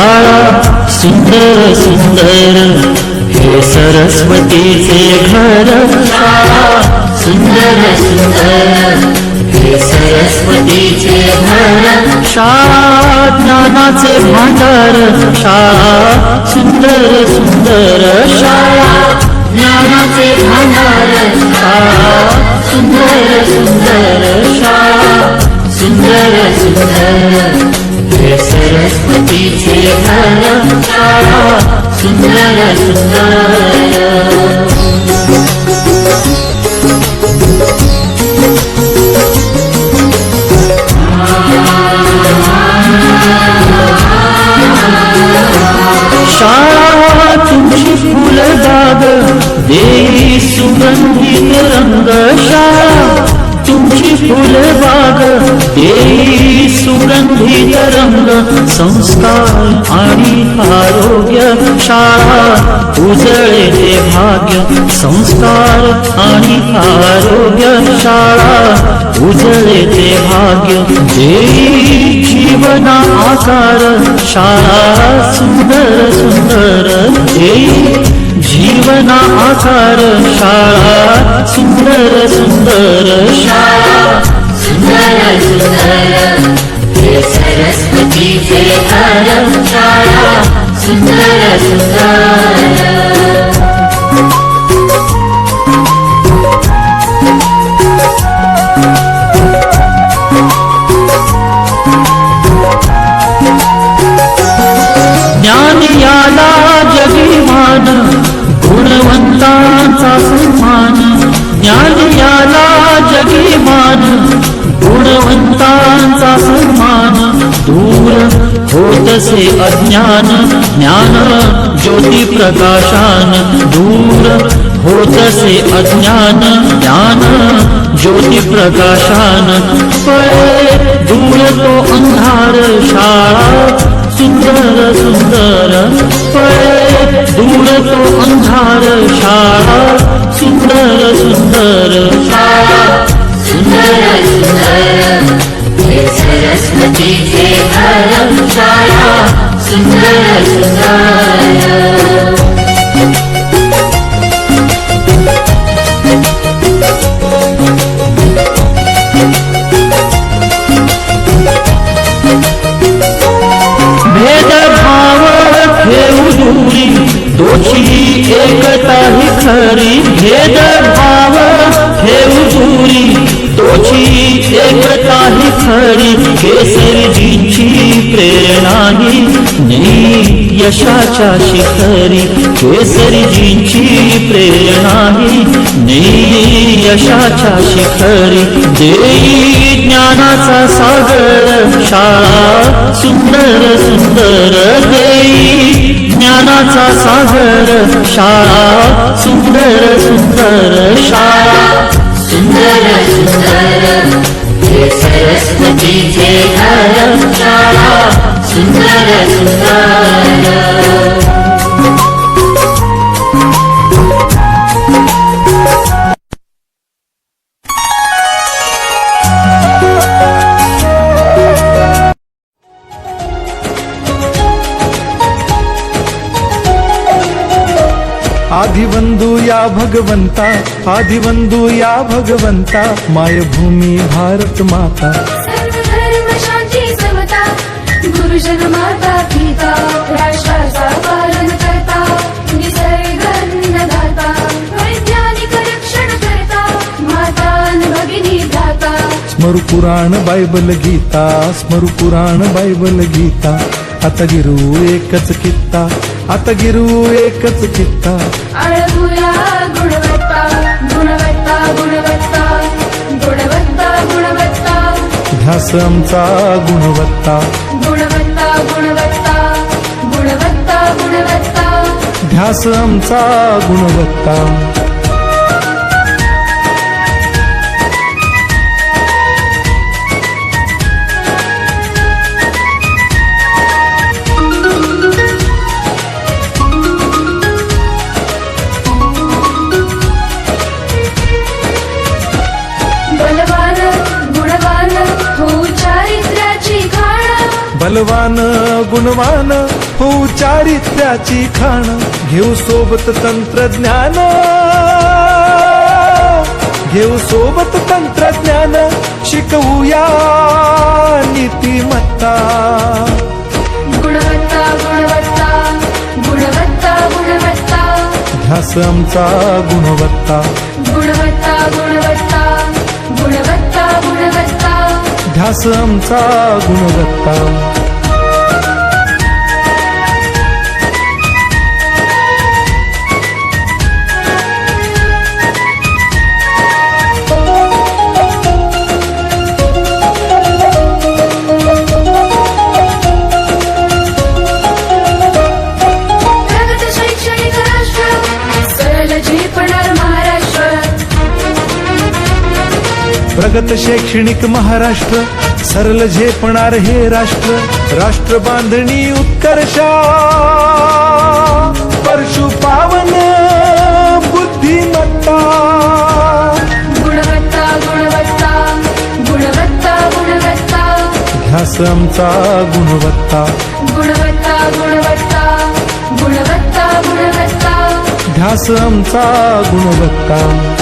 शाळा सुंदर सुंदर हे सरस्वतीचे घर शाळा सुंदर सुंदर हे सरस्वतीचे घर शाळा ज्ञानाचे भांडार शाळा सुंदर सुंदर शाळा ज्ञानाचे भांडार शाळा सुंदर सुंदर शाळा सुंदर सुंदर हे सरस्वतीचे घर शाळा सुंदर सुंदर शाळा तुमची फुलबाग देई सुगंधित रंग शाळा तुमची फुलबाग देई सुगंधित रंग संस्कार आणि आरोग्य शाळा उजळे ते भाग्य संस्कार आणि आरोग्य शाळा उजळे ते भाग्य देई जीवना आकार शाळा सुंदर सुंदर देई जीवना आकार शाळा सुंदर सुंदर शाळा सुंदर सुंदर हे सरस्वतीचे घर शाळा सुंदर सुंदर ज्ञान याला जगीमान गुणवंतांचा सन्मान ज्ञान याला जगीमान गुणवंतांचा सन्मान दूर होतसे अज्ञान ज्ञान ज्योती प्रकाशान दूर होतसे अज्ञान ज्ञान ज्योती प्रकाशान पळे दूर तो अंधार शाळा सुंदर सुंदर पळे दूर तो अंधार शाळा सुंदर सुंदर शाळा सुंदर सुंदर हे सरस्वतीचे घर शाळा सुंदर सुंदर भेदभाव ठेवू दूरी दोषी एकता ही खरी भेदभाव ठेवू दूरी दोषी एकता ही खरी केसरीजींची प्रेरणा ही नेई यशाच्या शिखरी केसरीजींची प्रेरणा ही नेई यशाच्या शिखरी देई ज्ञानाचा सागर शाळा सुंदर सुंदर देई ज्ञानाचा सागर शाळा सुंदर सुंदर शाळा सुंदर सुंदर हे सरस्वतीचे घर शाळा सुंदर सुंदर आदिवंदू या भगवंता आदिवंदू या भगवंता मायभूमी भारत माता सर्वधर्म शांती समता गुरुजन माता पिता राष्ट्राचा पालन करता निसर्ग अन्नदाता वैज्ञानिक रक्षण करता माता अन् भगिनी भ्राता स्मरू पुराण बायबल गीता स्मरू पुराण बायबल गीता आता गिरू एकच कित्ता आता गिरू एकच कित्ता अळगुया गुणवत्ता गुणवत्ता गुणवत्ता गुणवत्ता गुणवत्ता ध्यास आमचा गुणवत्ता गुणवत्ता गुणवत्ता गुणवत्ता गुणवत्ता ध्यास आमचा गुणवत्ता बलवान गुणवान हो चारित्र्याची खाण बलवान गुणवान होऊ चारित्र्याची खाण घेऊ सोबत तंत्रज्ञान घेऊ सोबत तंत्रज्ञान शिकवूया नीतिमत्ता गुणवत्ता गुणवत्ता गुणवत्ता गुणवत्ता ध्यास आमचा गुणवत्ता गुणवत्ता गुणवत्ता गुणवत्ता गुणवत्ता ध्यास आमचा गुणवत्ता प्रगत शैक्षणिक राष्ट्र सरळ झेपणार महाराष्ट्र प्रगत शैक्षणिक महाराष्ट्र सरल झेपणार हे राष्ट्र राष्ट्र बांधणी उत्कर्षा परशु पावन बुद्धिमत्ता गुणवत्ता गुणवत्ता गुणवत्ता गुणवत्ता ध्यास आमचा गुणवत्ता गुणवत्ता गुणवत्ता गुणवत्ता गुणवत्ता ध्यास आमचा गुणवत्ता